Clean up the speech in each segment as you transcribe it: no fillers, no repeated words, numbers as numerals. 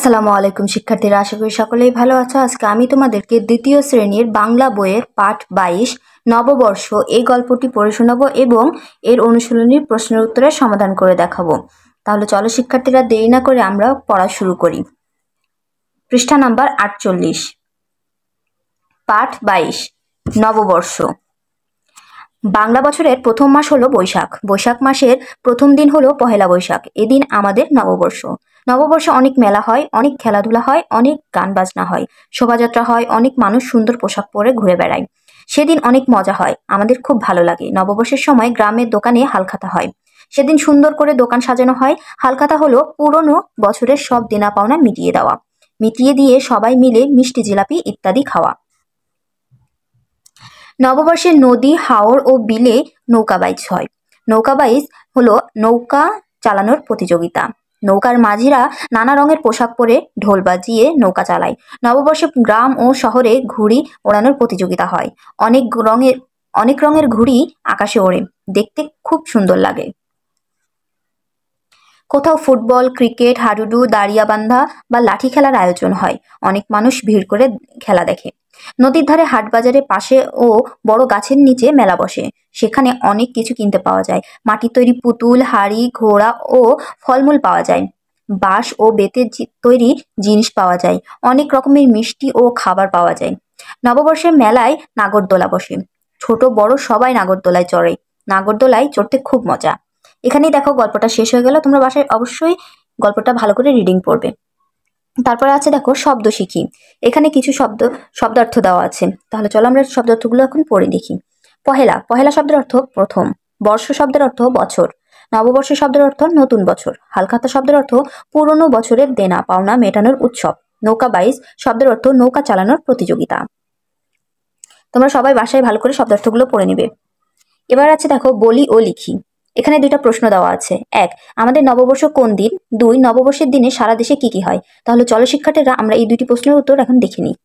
আসসালামু আলাইকুম শিক্ষার্থীরা, আশা করি সকলেই ভালো আছো। আজকে আমি তোমাদেরকে দ্বিতীয় শ্রেণীর বাংলা বইয়ের পাঠ 22 নববর্ষ এই গল্পটি পড়ে শোনাবো এবং এর অনুশীলনীর প্রশ্নের উত্তরের সমাধান করে দেখাবো। তাহলে চলো শিক্ষার্থীরা, দেরি না করে আমরা পড়া শুরু করি। পৃষ্ঠা নাম্বার 48, পাঠ 22 নববর্ষ। বাংলা বছরের প্রথম মাস হলো বৈশাখ। বৈশাখ মাসের প্রথম দিন হলো পহেলা বৈশাখ। এদিন আমাদের নববর্ষ। নববর্ষে অনেক মেলা হয়, অনেক খেলাধুলা হয়, অনেক গান বাজনা হয়, শোভাযাত্রা হয়, অনেক মানুষ সুন্দর পোশাক পরে ঘুরে বেড়ায়। সেদিন অনেক মজা হয়, আমাদের খুব ভালো লাগে। নববর্ষের সময় গ্রামের দোকানে হালখাতা হয়। সেদিন সুন্দর করে দোকান সাজানো হয়। হালখাতা হলো পুরনো বছরের সব দেনা পাওনা মিটিয়ে দেওয়া। মিটিয়ে দিয়ে সবাই মিলে মিষ্টি জিলাপি ইত্যাদি খাওয়া। নববর্ষে নদী, হাওর ও বিলে নৌকাবাইজ হয়। নৌকাবাইজ হলো নৌকা চালানোর প্রতিযোগিতা। নৌকার মাঝিরা নানা রঙের পোশাক পরে ঢোল বাজিয়ে নৌকা চালায়। নববর্ষে গ্রাম ও শহরে ঘুড়ি ওড়ানোর প্রতিযোগিতা হয়। অনেক রঙের ঘুড়ি আকাশে ওড়ে, দেখতে খুব সুন্দর লাগে। কোথাও ফুটবল, ক্রিকেট, হাডুডু, দাড়িয়াবান্ধা বা লাঠি খেলার আয়োজন হয়। অনেক মানুষ ভিড় করে খেলা দেখে। নদীর ধারে হাট বাজারের পাশে ও বড় গাছের নিচে মেলা বসে। সেখানে অনেক কিছু কিনতে পাওয়া যায়। মাটির তৈরি পুতুল, হাড়ি, ঘোড়া ও ফলমূল পাওয়া যায়। বাঁশ ও বেতের তৈরি জিনিস পাওয়া যায়। অনেক রকমের মিষ্টি ও খাবার পাওয়া যায়। নববর্ষের মেলায় নাগরদোলা বসে। ছোট বড় সবাই নাগরদোলায় চড়ে। নাগরদোলায় চড়তে খুব মজা। এখানেই দেখো গল্পটা শেষ হয়ে গেল। তোমরা বাসায় অবশ্যই গল্পটা ভালো করে রিডিং পড়বে। তারপরে আছে দেখো শব্দ শিখি। এখানে কিছু শব্দার্থ দেওয়া আছে। তাহলে চলো আমরা শব্দার্থগুলো এখন পড়ে দেখি। পহেলা, পহেলা শব্দের অর্থ প্রথম। বর্ষ শব্দের অর্থ বছর। নববর্ষ শব্দের অর্থ নতুন বছর। হালখাতা শব্দের অর্থ পুরনো বছরের দেনা পাওনা মেটানোর উৎসব। নৌকাবাইজ শব্দের অর্থ নৌকা চালানোর প্রতিযোগিতা। তোমরা সবাই বাসায় ভালো করে শব্দার্থগুলো পড়ে নিবে। এবার আছে দেখো বলি ও লিখি। এখানে দুইটা প্রশ্ন দেওয়া আছে। 1, আমাদের নববর্ষ কোন দিন? 2, নববর্ষের দিনে সারা দেশে কি কি হয়? তাহলে চলো শিক্ষার্থীরা আমরা এই দুইটি প্রশ্নের উত্তর এখন দেখে নিই।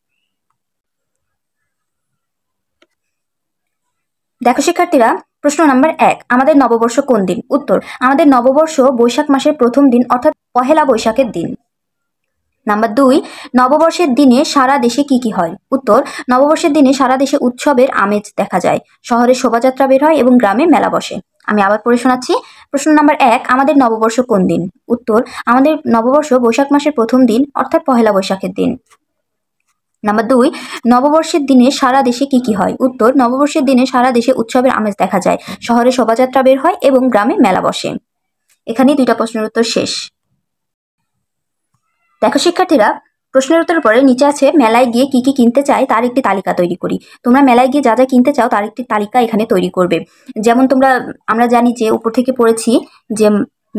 দেখো শিক্ষার্থীরা, প্রশ্ন নাম্বার 1, আমাদের নববর্ষ কোন দিন? উত্তর, আমাদের নববর্ষ বৈশাখ মাসের প্রথম দিন অর্থাৎ পহেলা বৈশাখের দিন। নাম্বার 2, নববর্ষের দিনে সারা দেশে কি কি হয়? উত্তর, নববর্ষের দিনে সারা দেশে উৎসবের আমেজ দেখা যায়। শহরে শোভাযাত্রা বের হয় এবং গ্রামে মেলা বসে। আমি আবার পড়ে শোনাচ্ছি। প্রশ্ন নাম্বার 1, আমাদের নববর্ষ কোন দিন? উত্তর, আমাদের নববর্ষ বৈশাখ মাসের প্রথম দিন অর্থাৎ পহেলা বৈশাখের দিন। নাম্বার 2, নববর্ষের দিনে সারা দেশে কি কি হয়? উত্তর, নববর্ষের দিনে সারা দেশে উৎসবের আমেজ দেখা যায়। শহরে শোভাযাত্রা বের হয় এবং গ্রামে মেলা বসে। এখানেই দুইটা প্রশ্নের উত্তর শেষ। দেখো শিক্ষার্থীরা, প্রশ্নের উত্তরের পরে নিচে আছে মেলায় গিয়ে কি কি কিনতে চাই তার একটি তালিকা তৈরি করি। তোমরা মেলায় গিয়ে যা যা কিনতে চাও তার একটি তালিকা এখানে তৈরি করবে। যেমন আমরা জানি যে উপর থেকে পড়েছি যে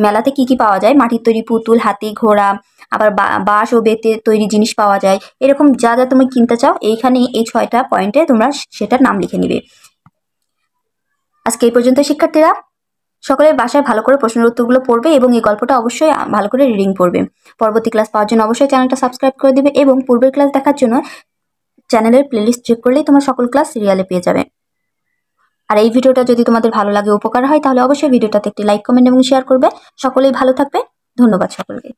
মেলাতে কি কি পাওয়া যায়। মাটির তৈরি পুতুল, হাতি, ঘোড়া, আবার বাঁশ ও বেতের তৈরি জিনিস পাওয়া যায়। এরকম যা যা তুমি কিনতে চাও এইখানে এই 6টা পয়েন্টে তোমরা সেটার নাম লিখে নিবে। আজকে এই পর্যন্ত শিক্ষার্থীরা। সকলের বাসায় ভালো করে প্রশ্নের উত্তরগুলো পড়বে এবং এই গল্পটা অবশ্যই ভালো করে রিডিং পড়বে। পরবর্তী ক্লাস পাওয়ার জন্য অবশ্যই চ্যানেলটা সাবস্ক্রাইব করে দিবে এবং পূর্বের ক্লাস দেখার জন্য চ্যানেলের প্লেলিস্ট চেক করলেই তোমরা সকল ক্লাস সিরিয়ালে পেয়ে যাবে। আর এই ভিডিওটা যদি তোমাদের ভালো লাগে, উপকার হয়, তাহলে অবশ্যই ভিডিওটাতে একটি লাইক, কমেন্ট এবং শেয়ার করবে। সকলেই ভালো থাকবে। ধন্যবাদ সকলকে।